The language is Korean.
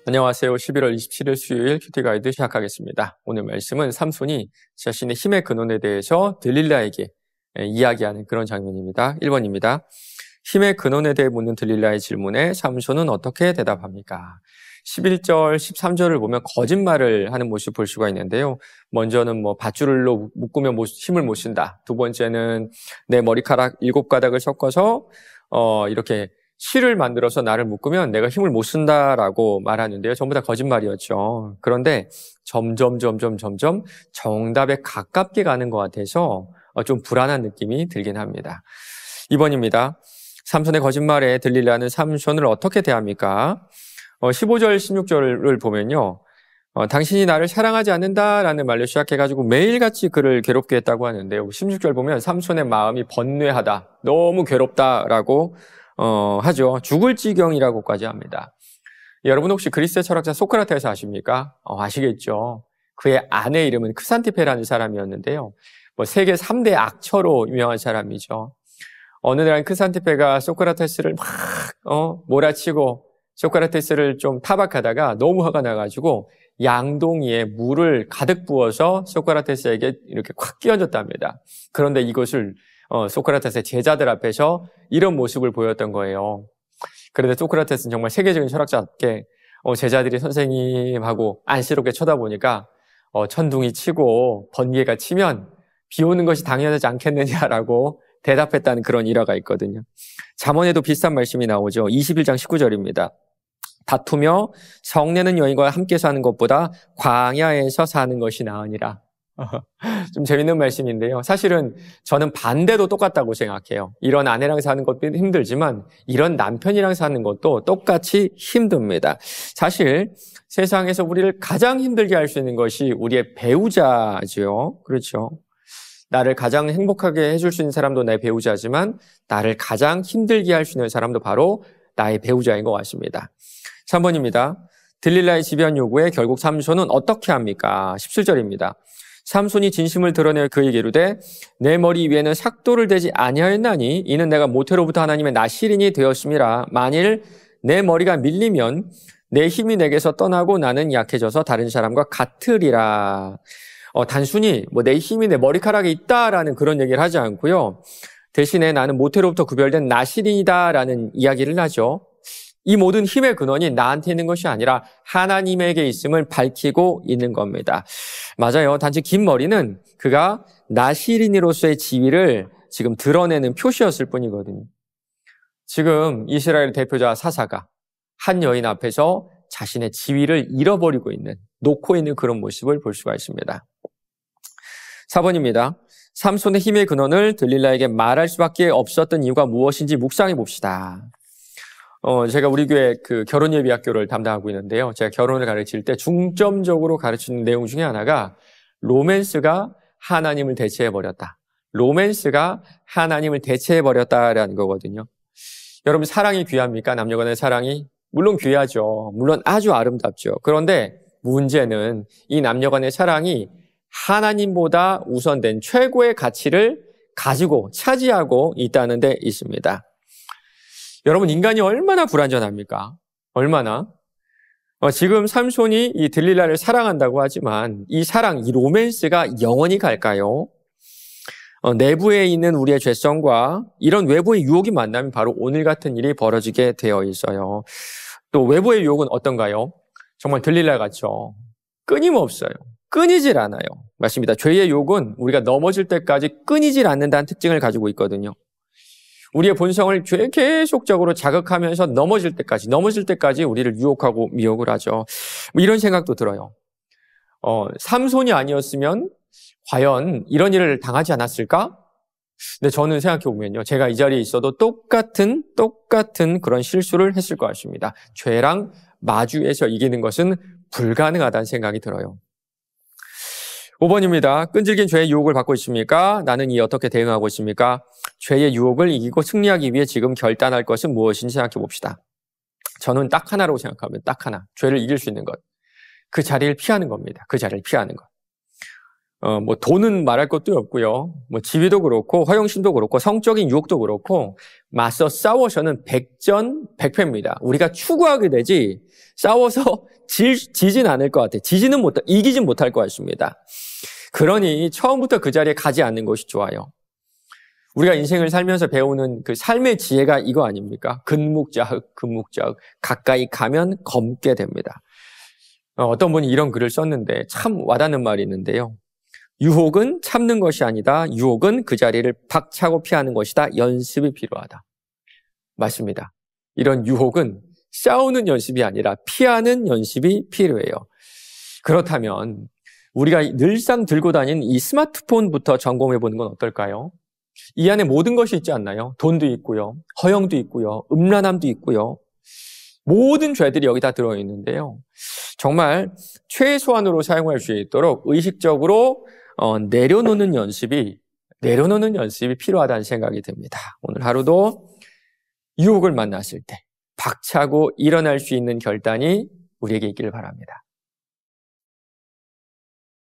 안녕하세요. 11월 27일 수요일 큐티 가이드 시작하겠습니다. 오늘 말씀은 삼손이 자신의 힘의 근원에 대해서 들릴라에게 이야기하는 그런 장면입니다. 1번입니다. 힘의 근원에 대해 묻는 들릴라의 질문에 삼손은 어떻게 대답합니까? 11절, 13절을 보면 거짓말을 하는 모습을 볼 수가 있는데요. 먼저는 밧줄로 묶으면 힘을 못 쓴다. 두 번째는 내 머리카락 7가닥을 섞어서 이렇게 실을 만들어서 나를 묶으면 내가 힘을 못 쓴다라고 말하는데요. 전부 다 거짓말이었죠. 그런데 점점 정답에 가깝게 가는 것 같아서 좀 불안한 느낌이 들긴 합니다. 2번입니다. 삼손의 거짓말에 들릴라는 삼손을 어떻게 대합니까? 15절, 16절을 보면요. 당신이 나를 사랑하지 않는다라는 말로 시작해가지고 매일같이 그를 괴롭게 했다고 하는데요. 16절 보면 삼손의 마음이 번뇌하다, 너무 괴롭다라고 하죠. 죽을 지경이라고까지 합니다. 여러분 혹시 그리스의 철학자 소크라테스 아십니까? 아시겠죠. 그의 아내 이름은 크산티페라는 사람이었는데요. 세계 3대 악처로 유명한 사람이죠. 어느 날 크산티페가 소크라테스를 막 몰아치고 소크라테스를 좀 타박하다가 너무 화가 나가지고 양동이에 물을 가득 부어서 소크라테스에게 이렇게 콱 끼얹었답니다. 그런데 이것을 소크라테스의 제자들 앞에서 이런 모습을 보였던 거예요. 그런데 소크라테스는 정말 세계적인 철학자답게 제자들이 선생님하고 안쓰럽게 쳐다보니까 천둥이 치고 번개가 치면 비 오는 것이 당연하지 않겠느냐라고 대답했다는 그런 일화가 있거든요. 잠언에도 비슷한 말씀이 나오죠. 21장 19절입니다. 다투며 성내는 여인과 함께 사는 것보다 광야에서 사는 것이 나으니라. 좀 재밌는 말씀인데요. 사실은 저는 반대도 똑같다고 생각해요. 이런 아내랑 사는 것도 힘들지만 이런 남편이랑 사는 것도 똑같이 힘듭니다. 사실 세상에서 우리를 가장 힘들게 할 수 있는 것이 우리의 배우자죠. 그렇죠. 나를 가장 행복하게 해줄 수 있는 사람도 나의 배우자지만 나를 가장 힘들게 할 수 있는 사람도 바로 나의 배우자인 것 같습니다. 3번입니다. 들릴라의 지변 요구에 결국 삼손은 어떻게 합니까? 17절입니다. 삼손이 진심을 드러내 그에게 이르되 내 머리 위에는 삭도를 대지 아니하였나니 이는 내가 모태로부터 하나님의 나실인이 되었음이라. 만일 내 머리가 밀리면 내 힘이 내게서 떠나고 나는 약해져서 다른 사람과 같으리라. 단순히 내 힘이 내 머리카락에 있다라는 그런 얘기를 하지 않고요. 대신에 나는 모태로부터 구별된 나실인이다라는 이야기를 하죠. 이 모든 힘의 근원이 나한테 있는 것이 아니라 하나님에게 있음을 밝히고 있는 겁니다. 맞아요. 단지 긴 머리는 그가 나실인으로서의 지위를 지금 드러내는 표시였을 뿐이거든요. 지금 이스라엘 대표자 사사가 한 여인 앞에서 자신의 지위를 잃어버리고 있는, 놓고 있는 그런 모습을 볼 수가 있습니다. 4번입니다. 삼손의 힘의 근원을 들릴라에게 말할 수밖에 없었던 이유가 무엇인지 묵상해 봅시다. 제가 우리 교회 결혼예비학교를 담당하고 있는데요. 제가 결혼을 가르칠 때 중점적으로 가르치는 내용 중에 하나가 로맨스가 하나님을 대체해버렸다. 로맨스가 하나님을 대체해버렸다라는 거거든요. 여러분 사랑이 귀합니까? 남녀 간의 사랑이? 물론 귀하죠. 물론 아주 아름답죠. 그런데 문제는 이 남녀 간의 사랑이 하나님보다 우선된 최고의 가치를 가지고 차지하고 있다는 데 있습니다. 여러분 인간이 얼마나 불완전합니까? 얼마나? 지금 삼손이 이 들릴라를 사랑한다고 하지만 이 사랑, 이 로맨스가 영원히 갈까요? 내부에 있는 우리의 죄성과 이런 외부의 유혹이 만나면 바로 오늘 같은 일이 벌어지게 되어 있어요. 또 외부의 유혹은 어떤가요? 정말 들릴라 같죠. 끊임없어요. 끊이질 않아요. 맞습니다. 죄의 유혹은 우리가 넘어질 때까지 끊이질 않는다는 특징을 가지고 있거든요. 우리의 본성을 계속적으로 자극하면서 넘어질 때까지 우리를 유혹하고 미혹을 하죠. 이런 생각도 들어요. 삼손이 아니었으면 과연 이런 일을 당하지 않았을까? 근데 저는 생각해보면요. 제가 이 자리에 있어도 똑같은 그런 실수를 했을 것 같습니다. 죄랑 마주해서 이기는 것은 불가능하다는 생각이 들어요. 5번입니다. 끈질긴 죄의 유혹을 받고 있습니까? 나는 이 어떻게 대응하고 있습니까? 죄의 유혹을 이기고 승리하기 위해 지금 결단할 것은 무엇인지 생각해 봅시다. 저는 딱 하나라고 생각합니다. 딱 하나. 죄를 이길 수 있는 것. 그 자리를 피하는 겁니다. 그 자리를 피하는 것. 돈은 말할 것도 없고요. 지위도 그렇고, 허영심도 그렇고, 성적인 유혹도 그렇고, 맞서 싸워서는 백전백패입니다. 우리가 추구하게 되지, 싸워서 지진 않을 것 같아요. 이기진 못할 것 같습니다. 그러니 처음부터 그 자리에 가지 않는 것이 좋아요. 우리가 인생을 살면서 배우는 그 삶의 지혜가 이거 아닙니까? 근묵자흑, 가까이 가면 검게 됩니다. 어떤 분이 이런 글을 썼는데 참 와닿는 말이 있는데요. 유혹은 참는 것이 아니다. 유혹은 그 자리를 박차고 피하는 것이다. 연습이 필요하다. 맞습니다. 이런 유혹은 싸우는 연습이 아니라 피하는 연습이 필요해요. 그렇다면 우리가 늘상 들고 다니는 이 스마트폰부터 점검해 보는 건 어떨까요? 이 안에 모든 것이 있지 않나요? 돈도 있고요. 허영도 있고요. 음란함도 있고요. 모든 죄들이 여기 다 들어있는데요. 정말 최소한으로 사용할 수 있도록 의식적으로 내려놓는 연습이 필요하다는 생각이 듭니다. 오늘 하루도 유혹을 만났을 때 박차고 일어날 수 있는 결단이 우리에게 있기를 바랍니다.